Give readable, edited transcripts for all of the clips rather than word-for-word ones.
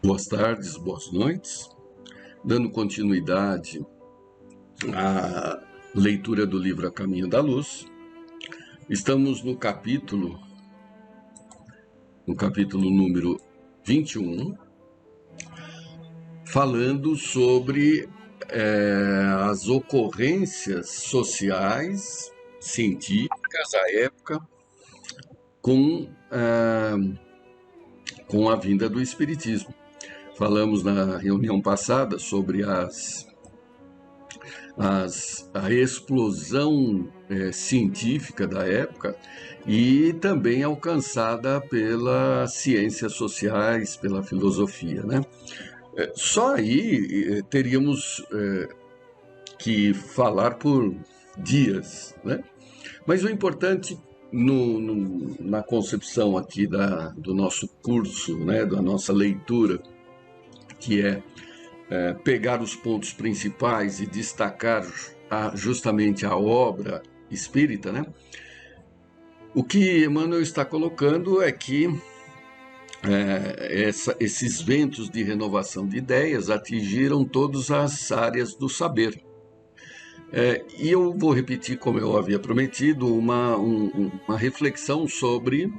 Boas tardes, boas noites. Dando continuidade à leitura do livro A Caminho da Luz, estamos no capítulo número 21, falando sobre as ocorrências sociais, científicas à época, com a vinda do Espiritismo. Falamos na reunião passada sobre a explosão científica da época e também alcançada pelas ciências sociais, pela filosofia, né? Só aí teríamos que falar por dias, né? Mas o importante na concepção aqui do nosso curso, né, da nossa leitura, que é pegar os pontos principais e destacar justamente a obra espírita, né? O que Emmanuel está colocando é que esses ventos de renovação de ideias atingiram todas as áreas do saber. E eu vou repetir, como eu havia prometido, uma reflexão sobre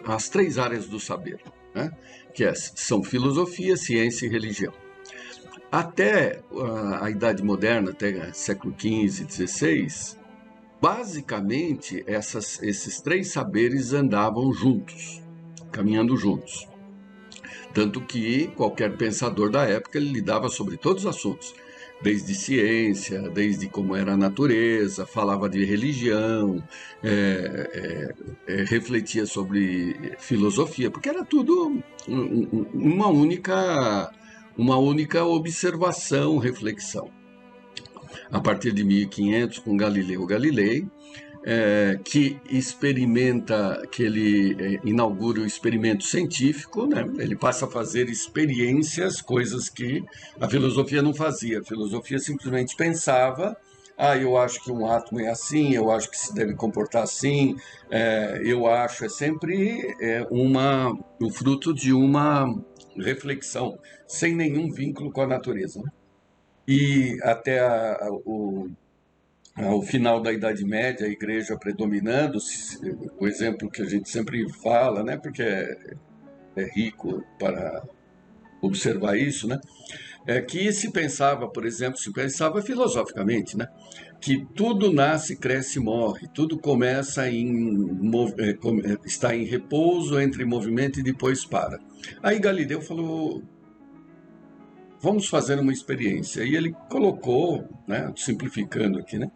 as três áreas do saber, né? Que são filosofia, ciência e religião. Até a Idade Moderna, até século XV, XVI, basicamente esses três saberes andavam juntos, caminhando juntos. Tanto que qualquer pensador da época ele lidava sobre todos os assuntos, desde ciência, desde como era a natureza, falava de religião, refletia sobre filosofia, porque era tudo uma única observação, reflexão. A partir de 1500, com Galileu Galilei, que ele inaugura o experimento científico, né? Ele passa a fazer experiências, coisas que a filosofia não fazia. A filosofia simplesmente pensava, eu acho que um átomo é assim, eu acho que se deve comportar assim, eu acho, é sempre o fruto de uma reflexão, sem nenhum vínculo com a natureza, né? E até ao final da Idade Média, a igreja predominando, o exemplo que a gente sempre fala, né, porque é rico para observar isso, né, que se pensava, por exemplo, filosoficamente, né, que tudo nasce, cresce e morre, tudo começa está em repouso, entra em movimento e depois para. Aí Galileu falou: vamos fazer uma experiência. E ele colocou, né, simplificando aqui, né,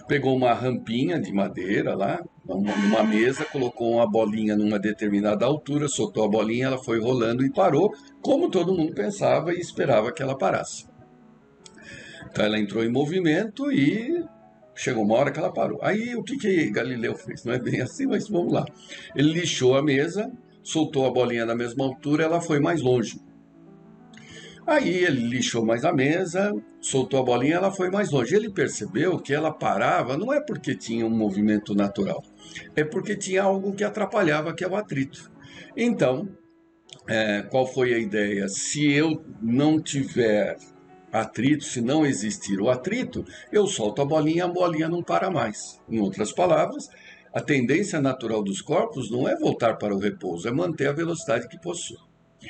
pegou uma rampinha de madeira lá, numa mesa, colocou uma bolinha numa determinada altura, soltou a bolinha, ela foi rolando e parou, como todo mundo pensava e esperava que ela parasse. Então ela entrou em movimento e chegou uma hora que ela parou. Aí o que Galileu fez? Não é bem assim, mas vamos lá. Ele lixou a mesa, soltou a bolinha na mesma altura, ela foi mais longe. Aí ele lixou mais a mesa, soltou a bolinha, ela foi mais longe. Ele percebeu que ela parava, não é porque tinha um movimento natural, é porque tinha algo que atrapalhava, que é o atrito. Então, qual foi a ideia? Se eu não tiver atrito, se não existir o atrito, eu solto a bolinha não para mais. Em outras palavras, a tendência natural dos corpos não é voltar para o repouso, é manter a velocidade que possui.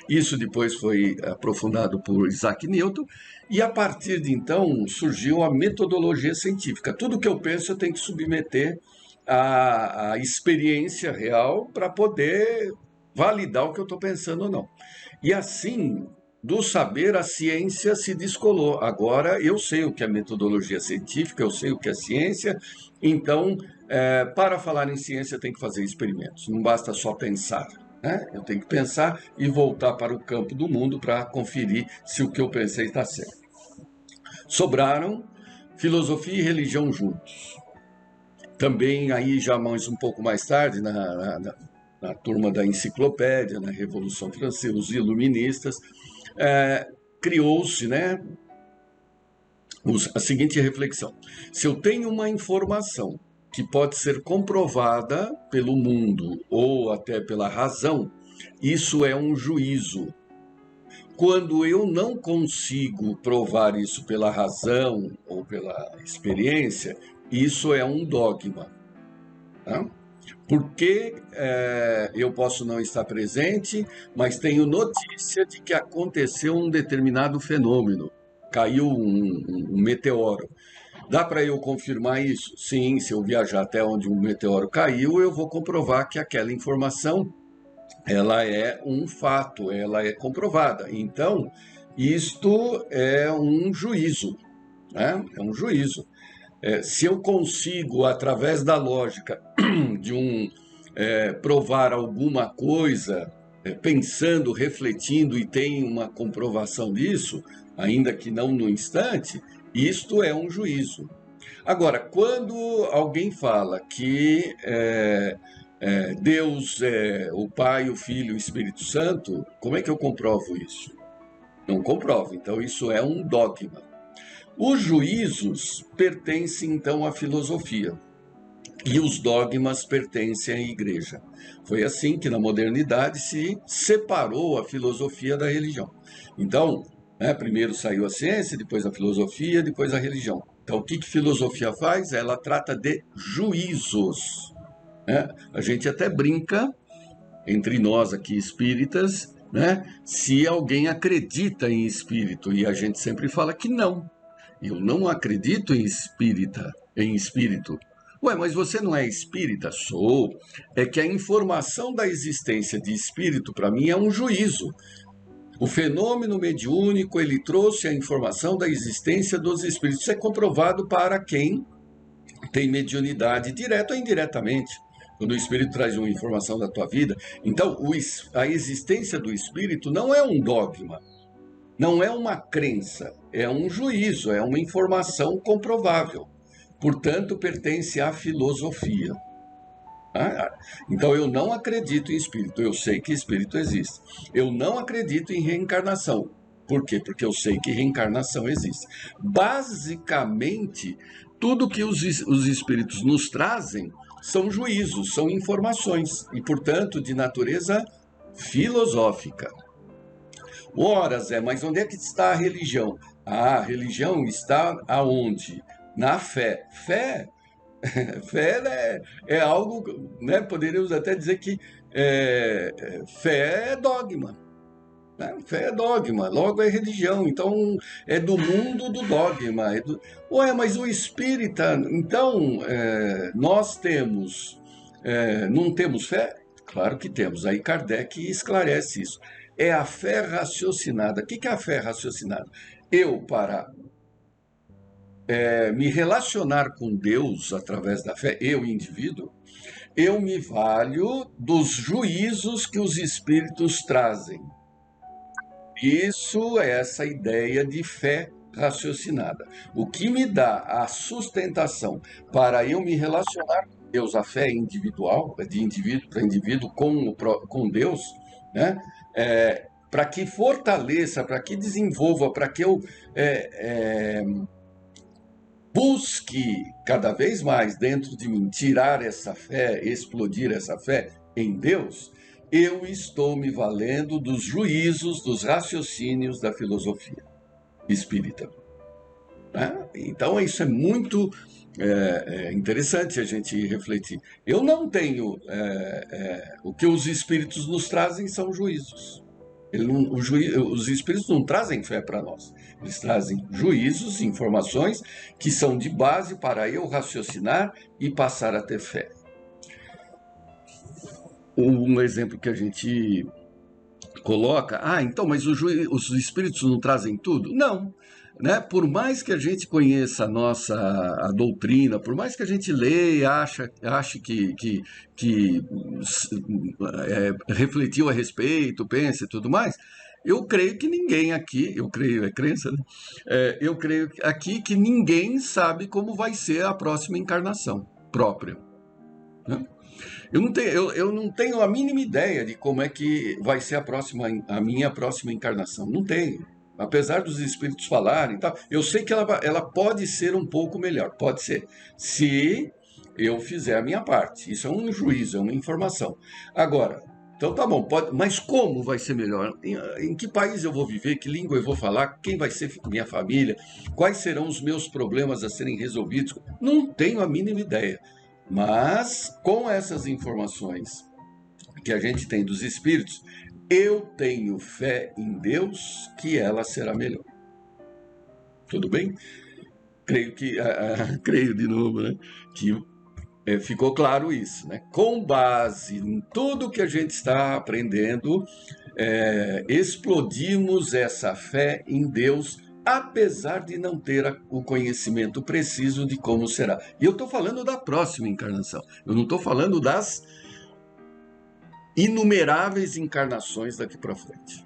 Isso depois foi aprofundado por Isaac Newton, e a partir de então surgiu a metodologia científica. Tudo que eu penso eu tenho que submeter à experiência real para poder validar o que eu estou pensando ou não. E assim, do saber, a ciência se descolou. Agora eu sei o que é metodologia científica, eu sei o que é ciência, então, para falar em ciência, tem que fazer experimentos, não basta só pensar. Eu tenho que pensar e voltar para o campo do mundo para conferir se o que eu pensei está certo. Sobraram filosofia e religião juntos. Também aí já mais um pouco mais tarde, na turma da enciclopédia, na Revolução Francesa, os iluministas, criou-se, né, a seguinte reflexão: se eu tenho uma informação que pode ser comprovada pelo mundo ou até pela razão, isso é um juízo. Quando eu não consigo provar isso pela razão ou pela experiência, isso é um dogma. Tá? Porque eu posso não estar presente, mas tenho notícia de que aconteceu um determinado fenômeno. Caiu um meteoro. Dá para eu confirmar isso? Sim, se eu viajar até onde um meteoro caiu, eu vou comprovar que aquela informação ela é um fato, ela é comprovada. Então, isto é um juízo, né? É um juízo. Se eu consigo, através da lógica de provar alguma coisa, pensando, refletindo e tem uma comprovação disso, ainda que não no instante, isto é um juízo. Agora, quando alguém fala que Deus é o Pai, o Filho e o Espírito Santo, como é que eu comprovo isso? Não comprovo. Então, isso é um dogma. Os juízos pertencem, então, à filosofia. E os dogmas pertencem à igreja. Foi assim que, na modernidade, se separou a filosofia da religião. Então, primeiro saiu a ciência, depois a filosofia, depois a religião. Então, o que filosofia faz? Ela trata de juízos. A gente até brinca, entre nós aqui espíritas, se alguém acredita em espírito, e a gente sempre fala que não. Eu não acredito em espírito. Ué, mas você não é espírita? Sou. É que a informação da existência de espírito, para mim, é um juízo. O fenômeno mediúnico, ele trouxe a informação da existência dos espíritos. Isso é comprovado para quem tem mediunidade, direta ou indiretamente. Quando o espírito traz uma informação da tua vida. Então, a existência do espírito não é um dogma. Não é uma crença, é um juízo, é uma informação comprovável. Portanto, pertence à filosofia. Então, eu não acredito em espírito, eu sei que espírito existe. Eu não acredito em reencarnação. Por quê? Porque eu sei que reencarnação existe. Basicamente, tudo que os espíritos nos trazem são juízos, são informações, e, portanto, de natureza filosófica. Ora, Zé, mas onde é que está a religião? A religião está aonde? Na fé. Fé é algo, poderíamos até dizer que fé é dogma. Fé é dogma, logo é religião, então é do mundo do dogma. Ué, mas o espírita, então nós temos, não temos fé? Claro que temos, aí Kardec esclarece isso. É a fé raciocinada. O que é a fé raciocinada? Eu, para me relacionar com Deus através da fé, eu, indivíduo, eu me valho dos juízos que os espíritos trazem. Isso é essa ideia de fé raciocinada. O que me dá a sustentação para eu me relacionar com Deus, a fé individual, de indivíduo para indivíduo, com Deus, para que fortaleça, para que desenvolva, para que eu busque cada vez mais dentro de mim tirar essa fé, explodir essa fé em Deus, eu estou me valendo dos juízos, dos raciocínios da filosofia espírita. Então, isso é muito interessante a gente refletir. Eu não tenho... o que os espíritos nos trazem são juízos. Os espíritos não trazem fé para nós. Eles trazem juízos, informações que são de base para eu raciocinar e passar a ter fé. Um exemplo que a gente coloca, então, mas os espíritos não trazem tudo? Não. Por mais que a gente conheça a doutrina, por mais que a gente leia, ache que refletiu a respeito, pense e tudo mais, eu creio que ninguém aqui, eu creio, é crença, né? Eu creio aqui que ninguém sabe como vai ser a próxima encarnação própria. Eu não tenho a mínima ideia de como é que vai ser a minha próxima encarnação. Não tenho. Apesar dos espíritos falarem e tal, eu sei que ela pode ser um pouco melhor. Pode ser. Se eu fizer a minha parte. Isso é um juízo, é uma informação. Agora, Então tá bom, pode, mas como vai ser melhor? Em que país eu vou viver? Que língua eu vou falar? Quem vai ser minha família? Quais serão os meus problemas a serem resolvidos? Não tenho a mínima ideia. Mas com essas informações que a gente tem dos espíritos, eu tenho fé em Deus que ela será melhor. Tudo bem? Creio de novo, né? Que ficou claro isso, né? Com base em tudo que a gente está aprendendo, explodimos essa fé em Deus, apesar de não ter o conhecimento preciso de como será. E eu estou falando da próxima encarnação, eu não estou falando das inumeráveis encarnações daqui para frente.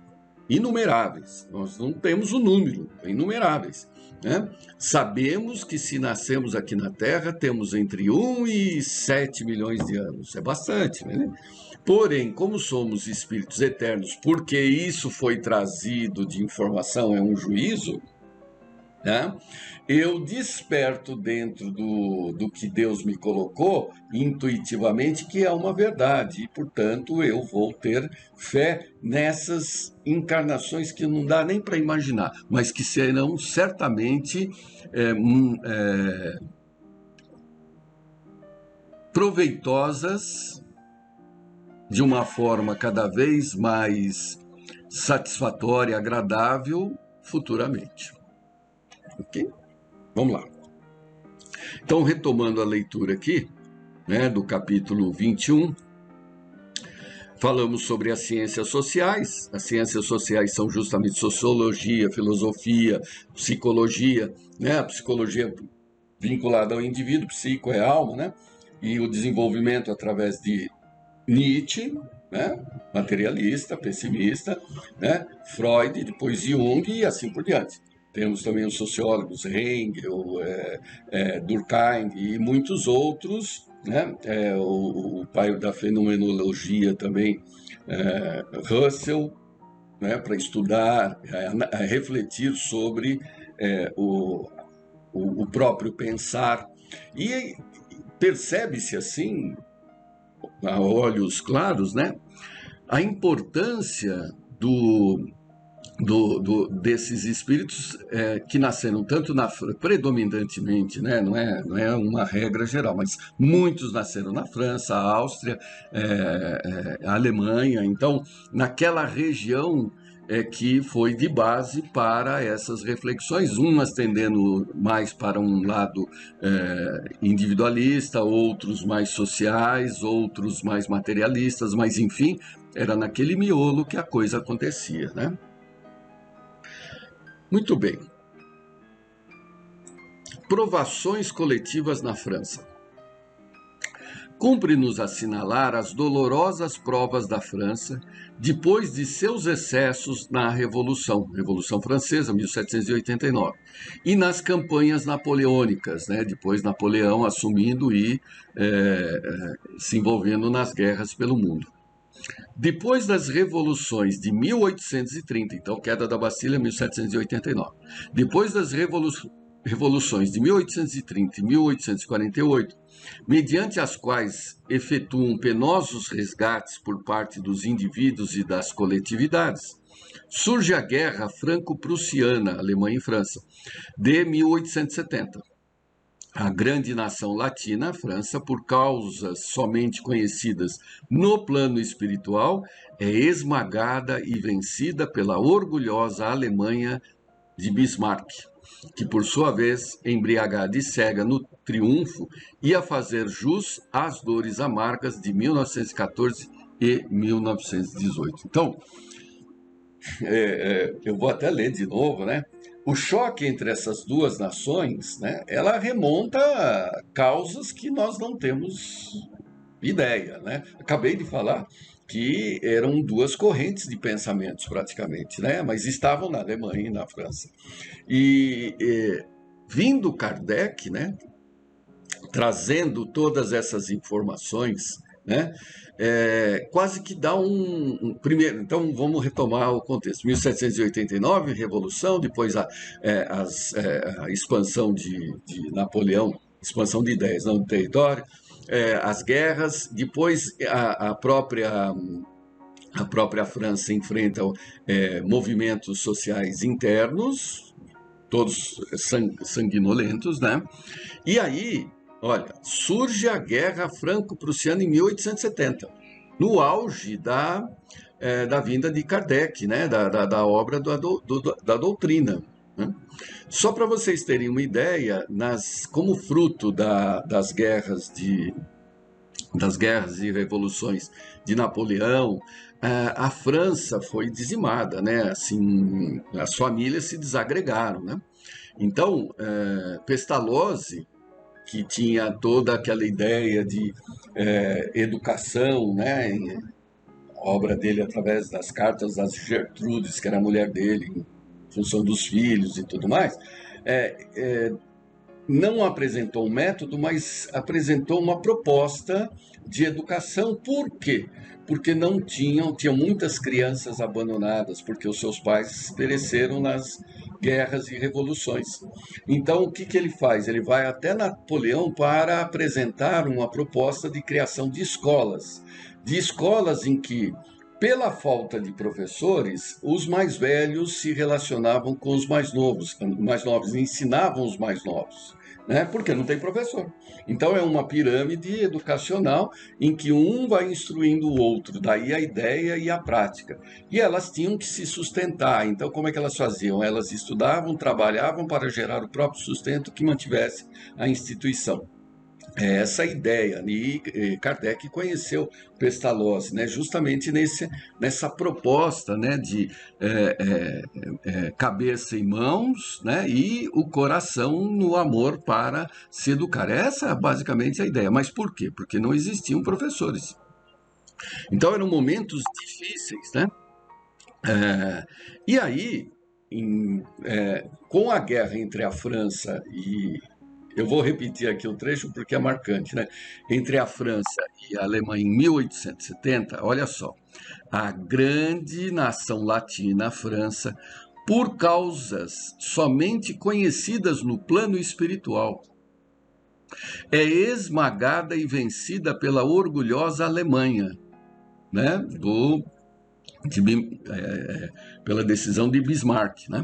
Inumeráveis, nós não temos o número, inumeráveis. Né? Sabemos que se nascemos aqui na Terra, temos entre 1 e 7 milhões de anos, é bastante, né? Porém, como somos espíritos eternos, porque isso foi trazido de informação, é um juízo, né? Eu desperto dentro do que Deus me colocou, intuitivamente, que é uma verdade, e, portanto, eu vou ter fé nessas encarnações que não dá nem para imaginar, mas que serão certamente proveitosas de uma forma cada vez mais satisfatória, agradável, futuramente. Ok? Vamos lá. Então, retomando a leitura aqui, né, do capítulo 21, falamos sobre as ciências sociais. As ciências sociais são justamente sociologia, filosofia, psicologia, né? A psicologia vinculada ao indivíduo, psico é alma, né? E o desenvolvimento através de Nietzsche, né? Materialista, pessimista, né? Freud, depois Jung e assim por diante. Temos também os sociólogos Hegel, Durkheim e muitos outros, né? O pai da fenomenologia também, Russell, né? Para estudar, refletir sobre o próprio pensar. E percebe-se assim, a olhos claros, né? A importância desses espíritos que nasceram tanto predominantemente, né? Não é uma regra geral, mas muitos nasceram na França, Áustria, a Alemanha. Então, naquela região que foi de base para essas reflexões, umas tendendo mais para um lado individualista, outros mais sociais, outros mais materialistas, mas enfim, era naquele miolo que a coisa acontecia, né? Muito bem. Provações coletivas na França. Cumpre-nos assinalar as dolorosas provas da França depois de seus excessos na Revolução Francesa, 1789, e nas campanhas napoleônicas, né, depois Napoleão assumindo e se envolvendo nas guerras pelo mundo. Depois das revoluções de 1830, então queda da Bastilha, 1789, depois das revoluções de 1830 e 1848, mediante as quais efetuam penosos resgates por parte dos indivíduos e das coletividades, surge a Guerra Franco-Prussiana, Alemanha e França, de 1870. A grande nação latina, a França, por causas somente conhecidas no plano espiritual, é esmagada e vencida pela orgulhosa Alemanha de Bismarck, que, por sua vez, embriagada e cega no triunfo, ia fazer jus às dores amargas de 1914 e 1918. Então, eu vou até ler de novo, né? O choque entre essas duas nações, né, ela remonta a causas que nós não temos ideia, né? Acabei de falar que eram duas correntes de pensamentos praticamente, né? Mas estavam na Alemanha e na França. E vindo Kardec, né, trazendo todas essas informações, né, quase que dá primeiro. Então vamos retomar o contexto. 1789, Revolução, depois a expansão de Napoleão, expansão de ideias, não do território, as guerras, depois a própria a própria França enfrenta movimentos sociais internos, todos sanguinolentos, né? E aí, olha, surge a Guerra Franco-Prussiana em 1870, no auge da vinda de Kardec, né? Da obra da doutrina, né? Só para vocês terem uma ideia, como fruto das guerras e revoluções de Napoleão, a França foi dizimada, né? Assim, as famílias se desagregaram, né? Então, Pestalozzi, que tinha toda aquela ideia de educação, né? A obra dele através das cartas das Gertrudes, que era a mulher dele, em função dos filhos e tudo mais, não apresentou um método, mas apresentou uma proposta de educação. Por quê? Porque tinham muitas crianças abandonadas, porque os seus pais pereceram nas guerras e revoluções. Então, o que ele faz? Ele vai até Napoleão para apresentar uma proposta de criação de escolas em que, pela falta de professores, os mais velhos se relacionavam com os mais novos, ensinavam os mais novos, né? Porque não tem professor. Então é uma pirâmide educacional em que um vai instruindo o outro, daí a ideia e a prática. E elas tinham que se sustentar. Então como é que elas faziam? Elas estudavam, trabalhavam para gerar o próprio sustento que mantivesse a instituição. É essa a ideia, e Kardec conheceu Pestalozzi, né, justamente nessa proposta, né, de cabeça e mãos, né, e o coração no amor para se educar. Essa é basicamente a ideia. Mas por quê? Porque não existiam professores. Então eram momentos difíceis, né? E aí, com a guerra entre a França e... Eu vou repetir aqui o trecho porque é marcante, né? Entre a França e a Alemanha em 1870, olha só, a grande nação latina, a França, por causas somente conhecidas no plano espiritual, é esmagada e vencida pela orgulhosa Alemanha, né? Pela decisão de Bismarck, né?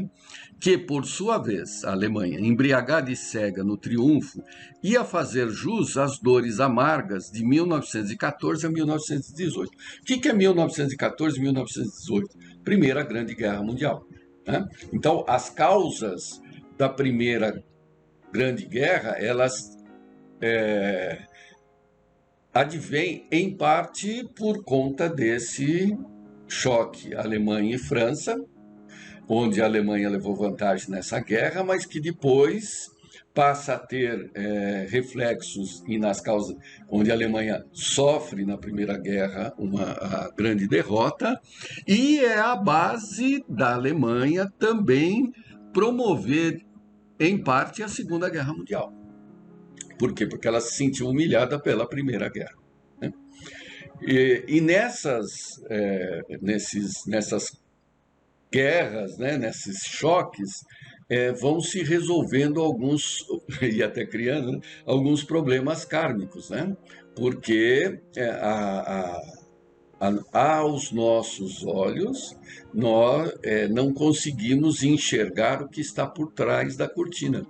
Que, por sua vez, a Alemanha, embriagada e cega no triunfo, ia fazer jus às dores amargas de 1914 a 1918. O que é 1914 e 1918? Primeira Grande Guerra Mundial, né? Então, as causas da Primeira Grande Guerra, elas advêm, em parte, por conta desse choque Alemanha e França, onde a Alemanha levou vantagem nessa guerra, mas que depois passa a ter reflexos e nas causas onde a Alemanha sofre na Primeira Guerra a grande derrota, e é a base da Alemanha também promover, em parte, a Segunda Guerra Mundial. Por quê? Porque ela se sentiu humilhada pela Primeira Guerra, né? E nessas guerras, né, nesses choques, vão se resolvendo alguns, e até criando, né, alguns problemas kármicos, né? Porque aos nossos olhos, nós não conseguimos enxergar o que está por trás da cortina.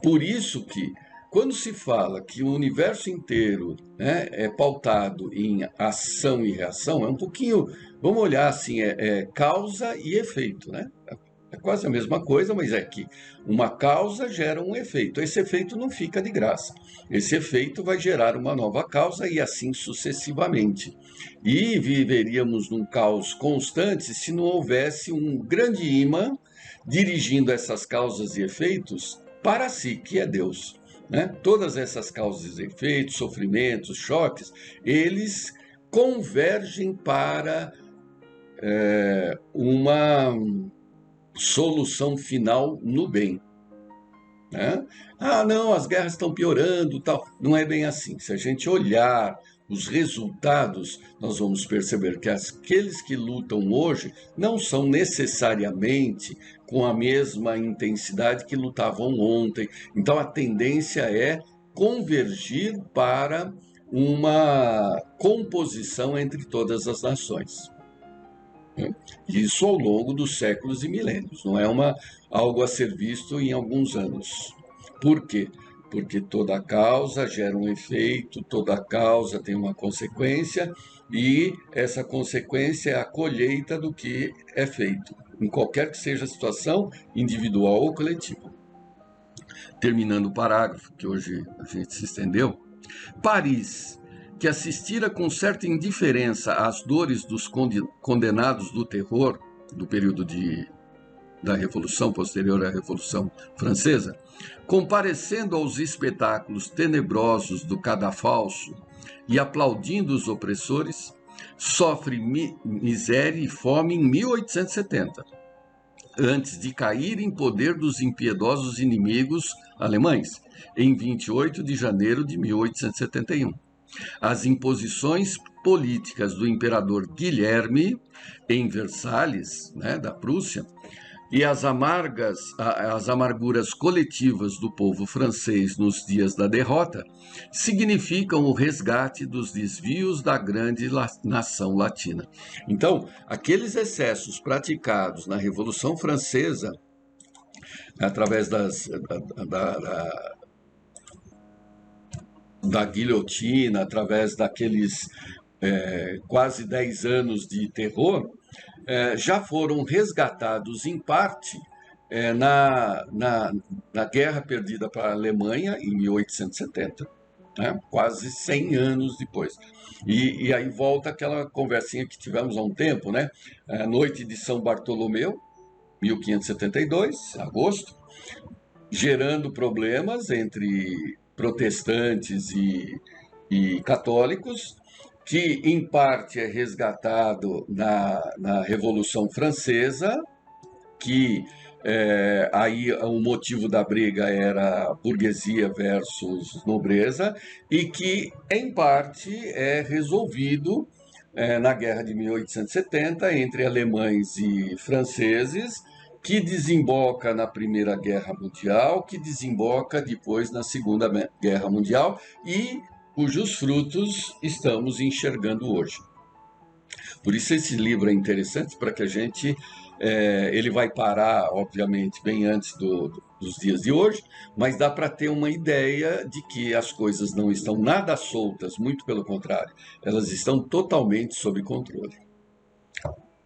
Por isso que, quando se fala que o universo inteiro, né, é pautado em ação e reação, é um pouquinho, vamos olhar assim, causa e efeito, né? É quase a mesma coisa, mas é que uma causa gera um efeito. Esse efeito não fica de graça. Esse efeito vai gerar uma nova causa e assim sucessivamente. E viveríamos num caos constante se não houvesse um grande imã dirigindo essas causas e efeitos para si, que é Deus, né? Todas essas causas e efeitos, sofrimentos, choques, eles convergem para uma solução final no bem, né? Ah, não, as guerras estão piorando, tal. Não é bem assim. Se a gente olhar os resultados, nós vamos perceber que aqueles que lutam hoje não são necessariamente com a mesma intensidade que lutavam ontem. Então a tendência é convergir para uma composição entre todas as nações. Isso ao longo dos séculos e milênios, não é algo a ser visto em alguns anos. Por quê? Porque toda causa gera um efeito, toda causa tem uma consequência, e essa consequência é a colheita do que é feito, em qualquer que seja a situação, individual ou coletiva. Terminando o parágrafo, que hoje a gente se estendeu, Paris, que assistira com certa indiferença às dores dos condenados do terror do período da Revolução, posterior à Revolução Francesa, comparecendo aos espetáculos tenebrosos do cadafalso e aplaudindo os opressores, sofre miséria e fome em 1870, antes de cair em poder dos impiedosos inimigos alemães, em 28 de janeiro de 1871. As imposições políticas do imperador Guilherme em Versalhes, da Prússia, e as amarguras coletivas do povo francês nos dias da derrota significam o resgate dos desvios da grande nação latina. Então, aqueles excessos praticados na Revolução Francesa, através da guilhotina, através daqueles quase 10 anos de terror, já foram resgatados em parte na guerra perdida para a Alemanha em 1870, quase 100 anos depois. E aí volta aquela conversinha que tivemos há um tempo, a noite de São Bartolomeu, 1572, agosto, gerando problemas entre protestantes e católicos, que em parte é resgatado na Revolução Francesa, que aí o motivo da briga era burguesia versus nobreza, e que em parte é resolvido na Guerra de 1870 entre alemães e franceses, que desemboca na Primeira Guerra Mundial, que desemboca depois na Segunda Guerra Mundial, e cujos frutos estamos enxergando hoje. Por isso esse livro é interessante, para que a gente... ele vai parar, obviamente, bem antes dos dias de hoje, mas dá para ter uma ideia de que as coisas não estão nada soltas, muito pelo contrário, elas estão totalmente sob controle.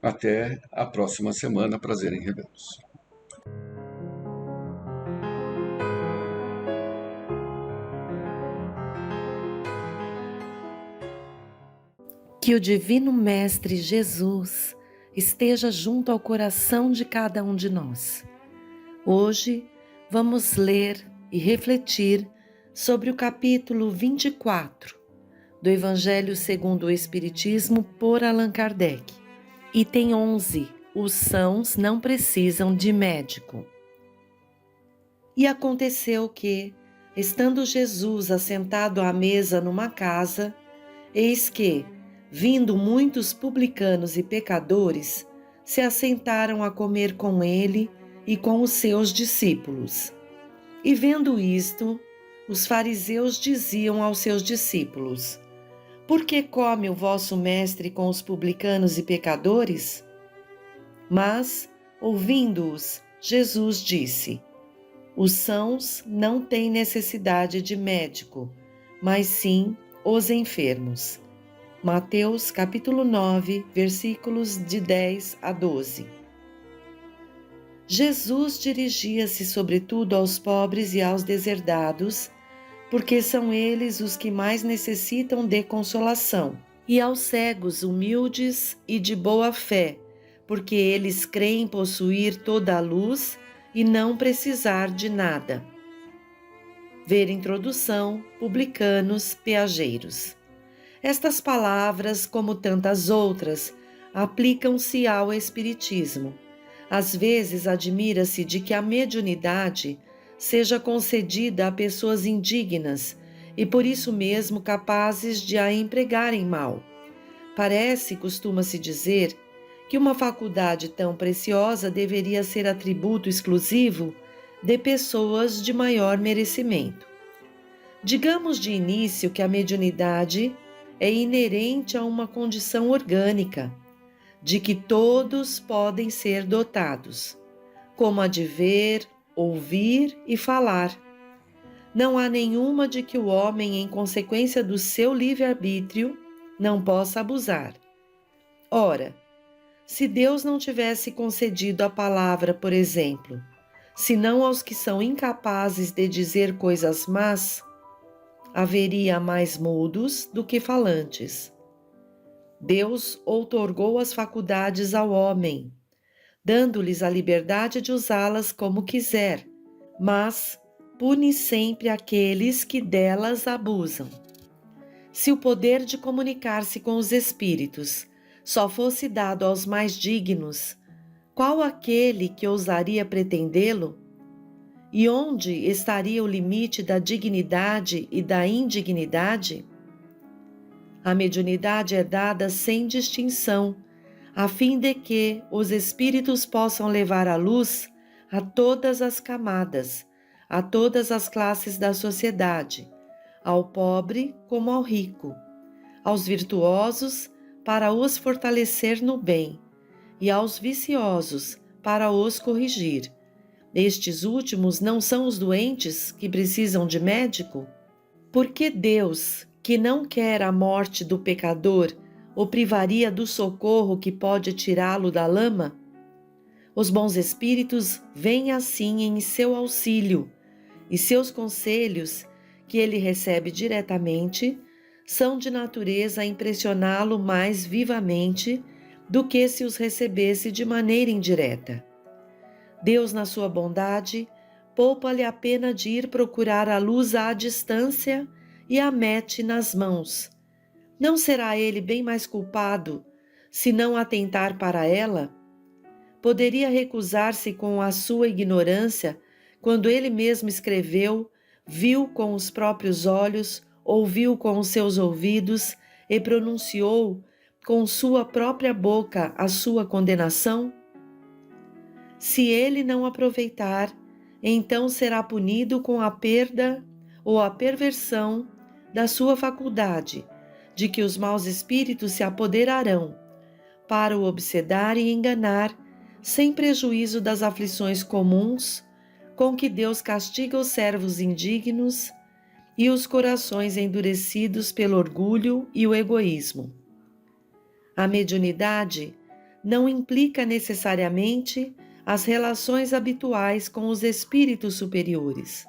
Até a próxima semana, prazer em revê-los. Que o Divino Mestre Jesus esteja junto ao coração de cada um de nós. Hoje vamos ler e refletir sobre o capítulo 24 do Evangelho segundo o Espiritismo por Allan Kardec. Item 11. Os sãos não precisam de médico. E aconteceu que, estando Jesus assentado à mesa numa casa, eis que, vindo muitos publicanos e pecadores, se assentaram a comer com ele e com os seus discípulos. E vendo isto, os fariseus diziam aos seus discípulos: Por que come o vosso mestre com os publicanos e pecadores? Mas, ouvindo-os, Jesus disse: Os sãos não têm necessidade de médico, mas sim os enfermos. Mateus capítulo 9, versículos de 10 a 12. Jesus dirigia-se sobretudo aos pobres e aos deserdados, porque são eles os que mais necessitam de consolação, e aos cegos humildes e de boa fé, porque eles creem possuir toda a luz e não precisar de nada. Ver introdução, publicanos, peageiros. Estas palavras, como tantas outras, aplicam-se ao Espiritismo. Às vezes admira-se de que a mediunidade seja concedida a pessoas indignas e por isso mesmo capazes de a empregarem mal. Costuma-se dizer, que uma faculdade tão preciosa deveria ser atributo exclusivo de pessoas de maior merecimento. Digamos de início que a mediunidade é inerente a uma condição orgânica, de que todos podem ser dotados, como a de ver, ouvir e falar. Não há nenhuma de que o homem, em consequência do seu livre-arbítrio, não possa abusar. Ora, se Deus não tivesse concedido a palavra, por exemplo, senão aos que são incapazes de dizer coisas más, haveria mais mudos do que falantes. Deus outorgou as faculdades ao homem, dando-lhes a liberdade de usá-las como quiser, mas pune sempre aqueles que delas abusam. Se o poder de comunicar-se com os espíritos só fosse dado aos mais dignos, qual aquele que ousaria pretendê-lo? E onde estaria o limite da dignidade e da indignidade? A mediunidade é dada sem distinção, a fim de que os espíritos possam levar a luz a todas as camadas, a todas as classes da sociedade, ao pobre como ao rico, aos virtuosos para os fortalecer no bem e aos viciosos para os corrigir. Estes últimos não são os doentes que precisam de médico? Porque Deus, que não quer a morte do pecador, o privaria do socorro que pode tirá-lo da lama? Os bons espíritos vêm assim em seu auxílio, e seus conselhos, que ele recebe diretamente, são de natureza a impressioná-lo mais vivamente do que se os recebesse de maneira indireta. Deus, na sua bondade, poupa-lhe a pena de ir procurar a luz à distância e a mete nas mãos. Não será ele bem mais culpado se não atentar para ela? Poderia recusar-se com a sua ignorância quando ele mesmo escreveu, viu com os próprios olhos, ouviu com os seus ouvidos e pronunciou com sua própria boca a sua condenação? Se ele não aproveitar, então será punido com a perda ou a perversão da sua faculdade, de que os maus espíritos se apoderarão, para o obsedar e enganar, sem prejuízo das aflições comuns, com que Deus castiga os servos indignos e os corações endurecidos pelo orgulho e o egoísmo. A mediunidade não implica necessariamente as relações habituais com os espíritos superiores.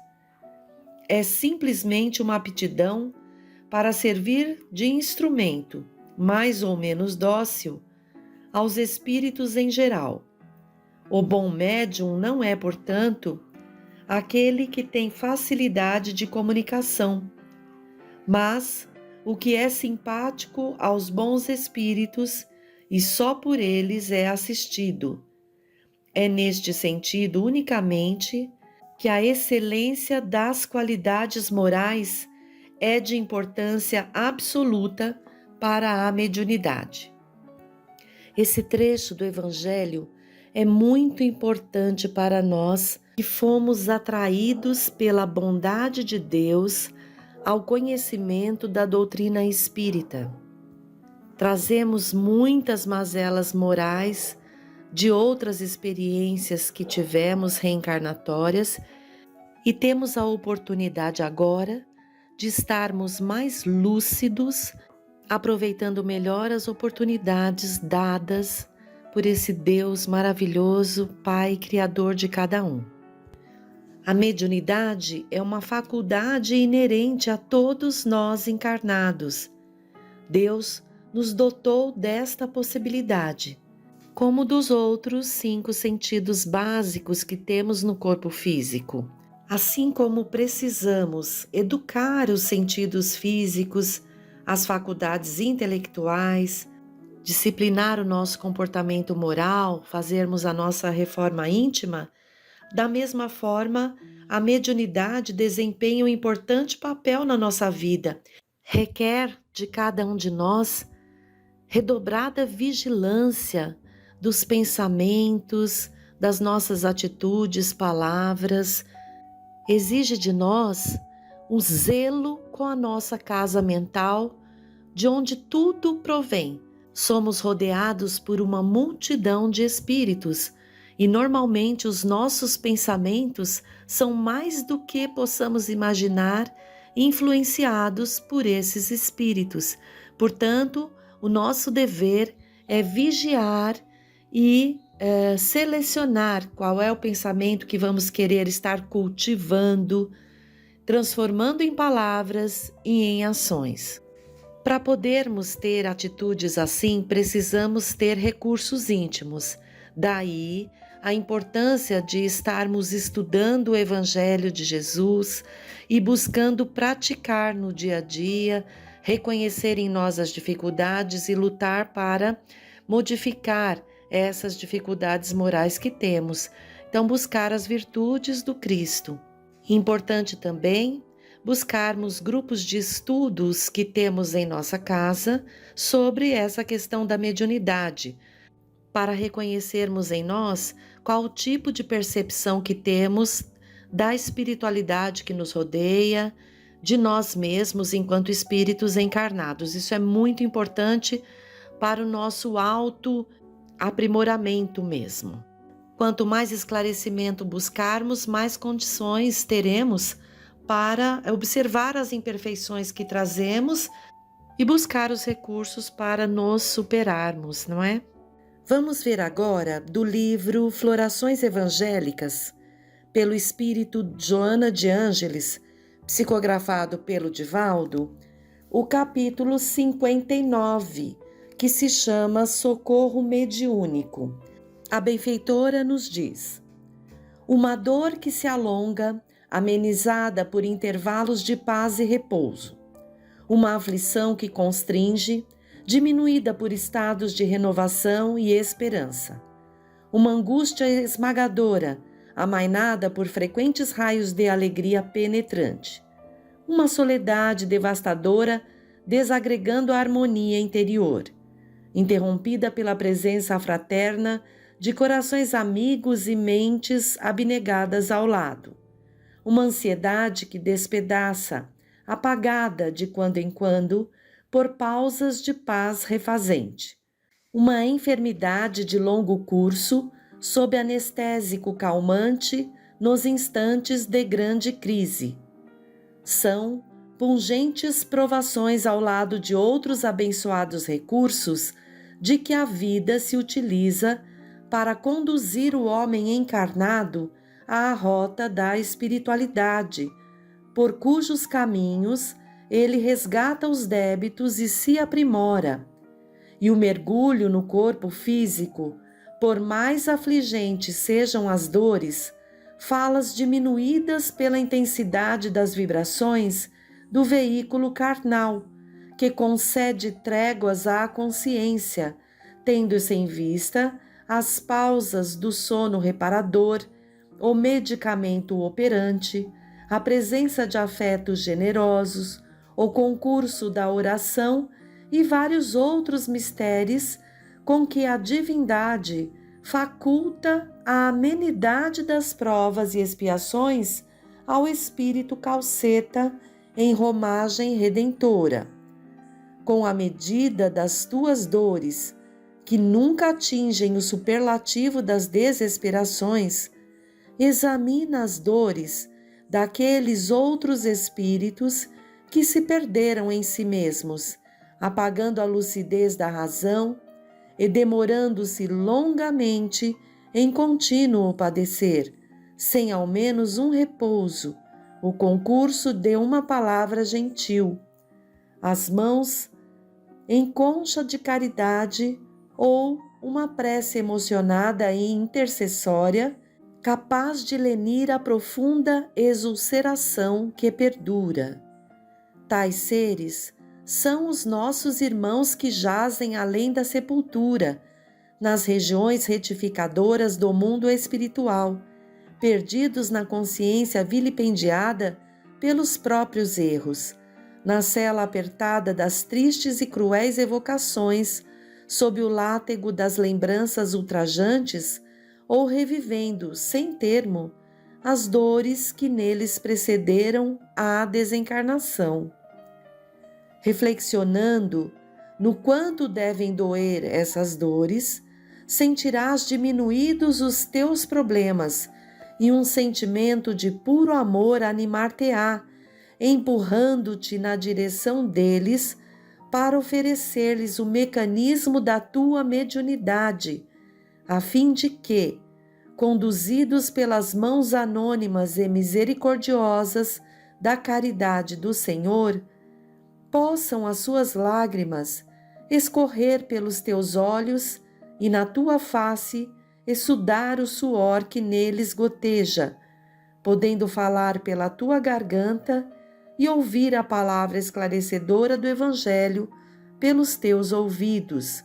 É simplesmente uma aptidão para servir de instrumento, mais ou menos dócil, aos espíritos em geral. O bom médium não é, portanto, aquele que tem facilidade de comunicação, mas o que é simpático aos bons espíritos e só por eles é assistido. É neste sentido unicamente que a excelência das qualidades morais é de importância absoluta para a mediunidade. Esse trecho do Evangelho é muito importante para nós que fomos atraídos pela bondade de Deus ao conhecimento da doutrina espírita. Trazemos muitas mazelas morais de outras experiências que tivemos reencarnatórias e temos a oportunidade agora de estarmos mais lúcidos, aproveitando melhor as oportunidades dadas por esse Deus maravilhoso, Pai Criador de cada um. A mediunidade é uma faculdade inerente a todos nós encarnados. Deus nos dotou desta possibilidade, como dos outros 5 sentidos básicos que temos no corpo físico. Assim como precisamos educar os sentidos físicos, as faculdades intelectuais, disciplinar o nosso comportamento moral, fazermos a nossa reforma íntima, da mesma forma, a mediunidade desempenha um importante papel na nossa vida. Requer de cada um de nós redobrada vigilância dos pensamentos, das nossas atitudes, palavras. Exige de nós um zelo com a nossa casa mental, de onde tudo provém. Somos rodeados por uma multidão de espíritos e normalmente os nossos pensamentos são mais do que possamos imaginar, influenciados por esses espíritos. Portanto, o nosso dever é vigiar e selecionar qual é o pensamento que vamos querer estar cultivando, transformando em palavras e em ações. Para podermos ter atitudes assim, precisamos ter recursos íntimos. Daí a importância de estarmos estudando o Evangelho de Jesus e buscando praticar no dia a dia, reconhecer em nós as dificuldades e lutar para modificar essas dificuldades morais que temos. Então, buscar as virtudes do Cristo. Importante também buscarmos grupos de estudos que temos em nossa casa sobre essa questão da mediunidade, para reconhecermos em nós qual o tipo de percepção que temos da espiritualidade que nos rodeia, de nós mesmos enquanto espíritos encarnados. Isso é muito importante para o nosso auto-aprimoramento mesmo. Quanto mais esclarecimento buscarmos, mais condições teremos para observar as imperfeições que trazemos e buscar os recursos para nos superarmos, não é? Vamos ver agora do livro Florações Evangélicas, pelo espírito Joana de Ângeles, psicografado pelo Divaldo, o capítulo 59, que se chama Socorro Mediúnico. A benfeitora nos diz: uma dor que se alonga, amenizada por intervalos de paz e repouso. Uma aflição que constringe, diminuída por estados de renovação e esperança. Uma angústia esmagadora, amainada por frequentes raios de alegria penetrante. Uma soledade devastadora, desagregando a harmonia interior, interrompida pela presença fraterna de corações amigos e mentes abnegadas ao lado. Uma ansiedade que despedaça, apagada de quando em quando, por pausas de paz refazente. Uma enfermidade de longo curso, sob anestésico calmante, nos instantes de grande crise. São pungentes provações ao lado de outros abençoados recursos de que a vida se utiliza para conduzir o homem encarnado à rota da espiritualidade, por cujos caminhos ele resgata os débitos e se aprimora. E o mergulho no corpo físico, por mais afligentes sejam as dores, fala-as diminuídas pela intensidade das vibrações do veículo carnal, que concede tréguas à consciência, tendo-se em vista as pausas do sono reparador, o medicamento operante, a presença de afetos generosos, o concurso da oração e vários outros mistérios com que a divindade faculta a amenidade das provas e expiações ao espírito calceta em romagem redentora. Com a medida das tuas dores, que nunca atingem o superlativo das desesperações, examina as dores daqueles outros espíritos que se perderam em si mesmos, apagando a lucidez da razão e demorando-se longamente em contínuo padecer, sem ao menos um repouso, o concurso de uma palavra gentil, as mãos em concha de caridade ou uma prece emocionada e intercessória, capaz de lenir a profunda exulceração que perdura. Tais seres são os nossos irmãos que jazem além da sepultura, nas regiões retificadoras do mundo espiritual, perdidos na consciência vilipendiada pelos próprios erros, na cela apertada das tristes e cruéis evocações, sob o látego das lembranças ultrajantes, ou revivendo, sem termo, as dores que neles precederam à desencarnação. Reflexionando no quanto devem doer essas dores, sentirás diminuídos os teus problemas e um sentimento de puro amor animar-te-á, empurrando-te na direção deles para oferecer-lhes o mecanismo da tua mediunidade, a fim de que, conduzidos pelas mãos anônimas e misericordiosas da caridade do Senhor, possam as suas lágrimas escorrer pelos teus olhos e na tua face exsudar o suor que neles goteja, podendo falar pela tua garganta e ouvir a palavra esclarecedora do Evangelho pelos teus ouvidos,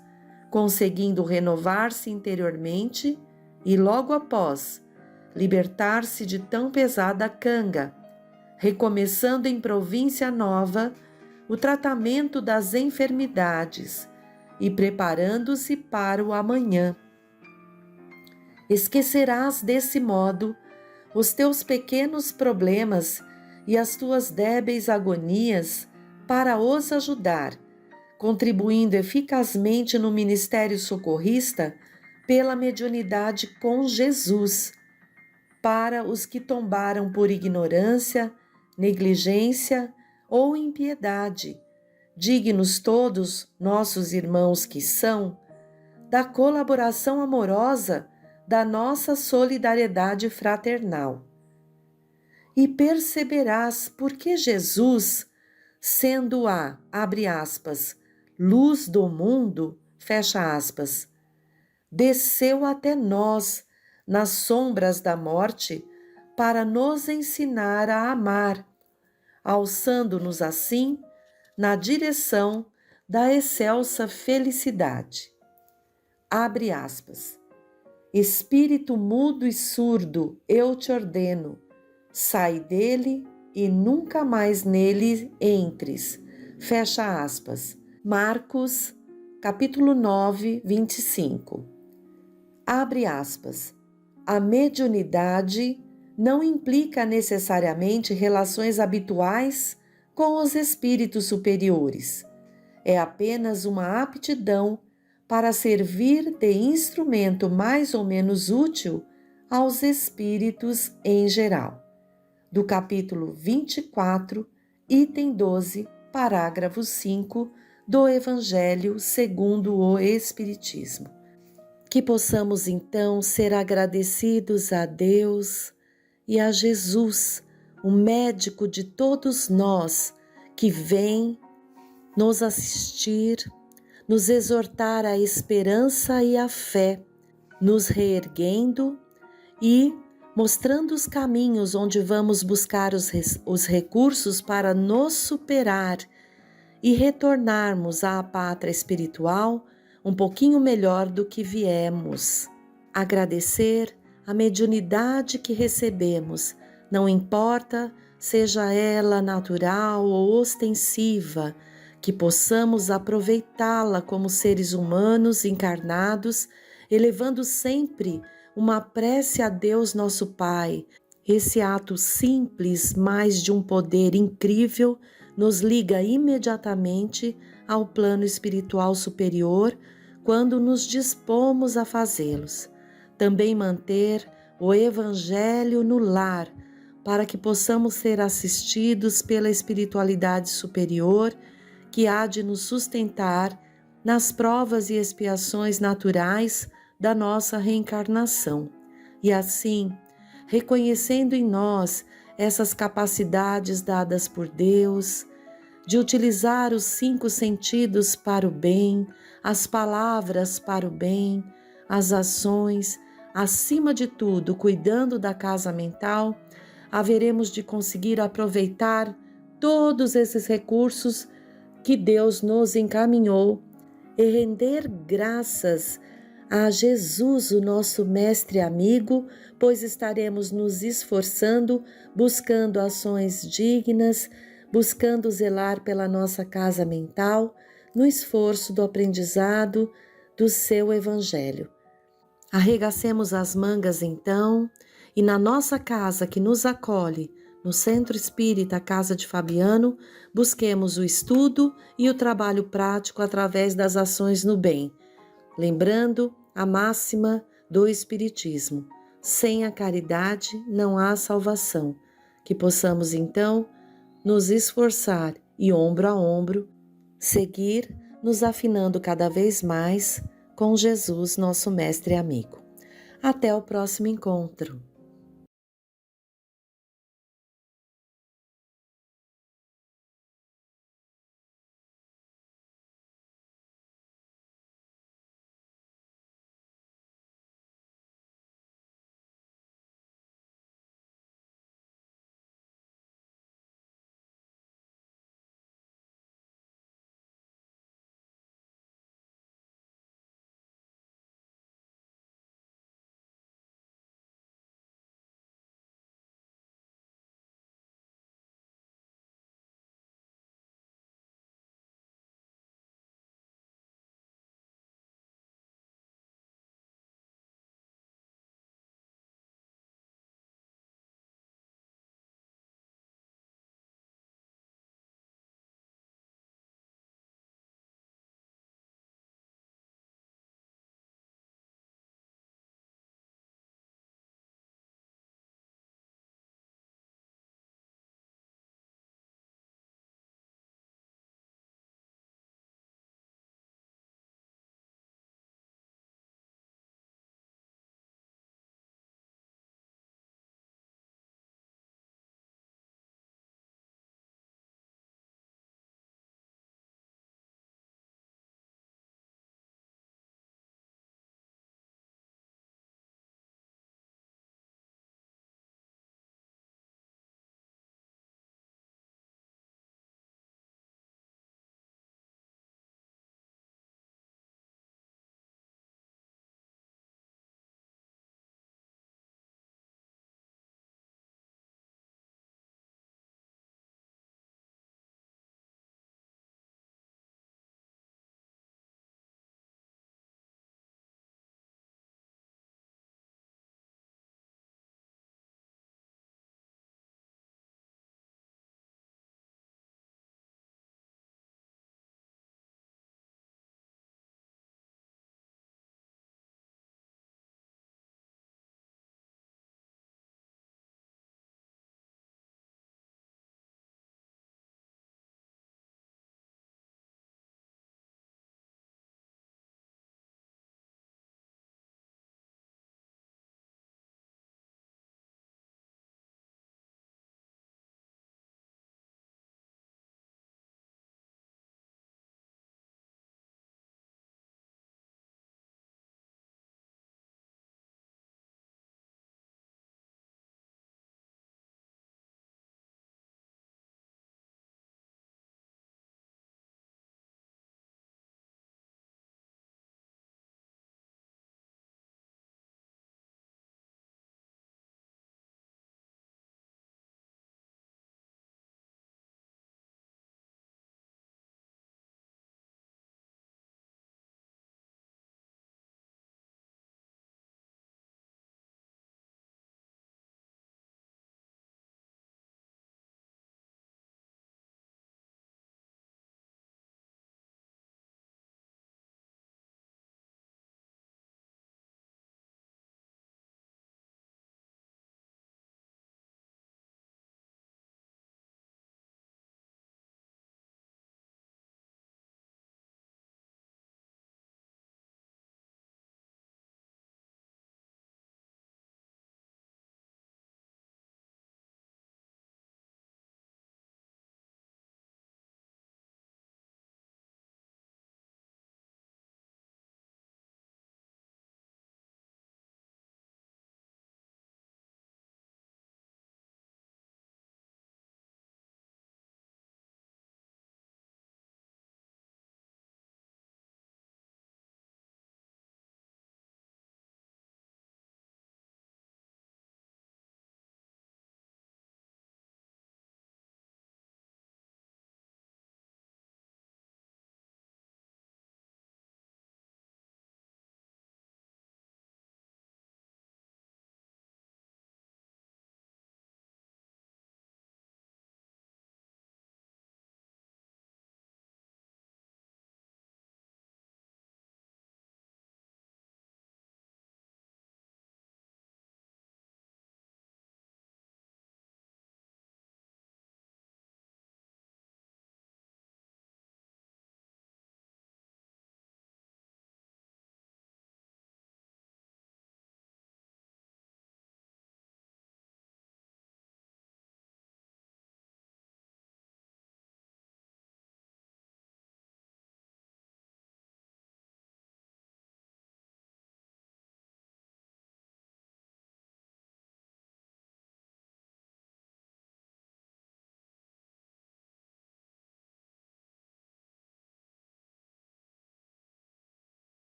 conseguindo renovar-se interiormente e, logo após, libertar-se de tão pesada canga, recomeçando em província nova o tratamento das enfermidades e preparando-se para o amanhã. Esquecerás desse modo os teus pequenos problemas e as tuas débeis agonias para os ajudar, contribuindo eficazmente no ministério socorrista pela mediunidade com Jesus, para os que tombaram por ignorância, negligência ou impiedade, dignos todos nossos irmãos que são, da colaboração amorosa da nossa solidariedade fraternal. E perceberás porque Jesus, sendo abre aspas, luz do mundo, fecha aspas, desceu até nós, nas sombras da morte, para nos ensinar a amar, alçando-nos assim na direção da excelsa felicidade. Abre aspas. Espírito mudo e surdo, eu te ordeno, sai dele e nunca mais nele entres. Fecha aspas. Marcos, capítulo 9, 25. Abre aspas. A mediunidade não implica necessariamente relações habituais com os espíritos superiores. É apenas uma aptidão para servir de instrumento mais ou menos útil aos espíritos em geral. Do capítulo 24, item 12, parágrafo 5 do Evangelho segundo o Espiritismo. Que possamos então ser agradecidos a Deus e a Jesus, o médico de todos nós, que vem nos assistir, nos exortar à esperança e à fé, nos reerguendo e mostrando os caminhos onde vamos buscar os recursos para nos superar e retornarmos à pátria espiritual um pouquinho melhor do que viemos. Agradecer a mediunidade que recebemos, não importa seja ela natural ou ostensiva, que possamos aproveitá-la como seres humanos encarnados, elevando sempre uma prece a Deus nosso Pai. Esse ato simples, mas de um poder incrível, nos liga imediatamente ao plano espiritual superior quando nos dispomos a fazê-los. Também manter o Evangelho no lar, para que possamos ser assistidos pela espiritualidade superior que há de nos sustentar nas provas e expiações naturais da nossa reencarnação. E assim, reconhecendo em nós essas capacidades dadas por Deus, de utilizar os 5 sentidos para o bem, as palavras para o bem, as ações, acima de tudo, cuidando da casa mental, haveremos de conseguir aproveitar todos esses recursos que Deus nos encaminhou e render graças a Jesus, o nosso mestre amigo, pois estaremos nos esforçando, buscando ações dignas, buscando zelar pela nossa casa mental, no esforço do aprendizado do seu Evangelho. Arregacemos as mangas então e na nossa casa que nos acolhe, no Centro Espírita Casa de Fabiano, busquemos o estudo e o trabalho prático através das ações no bem, lembrando a máxima do Espiritismo: sem a caridade não há salvação. Que possamos então nos esforçar e ombro a ombro, seguir nos afinando cada vez mais com Jesus, nosso mestre e amigo. Até o próximo encontro.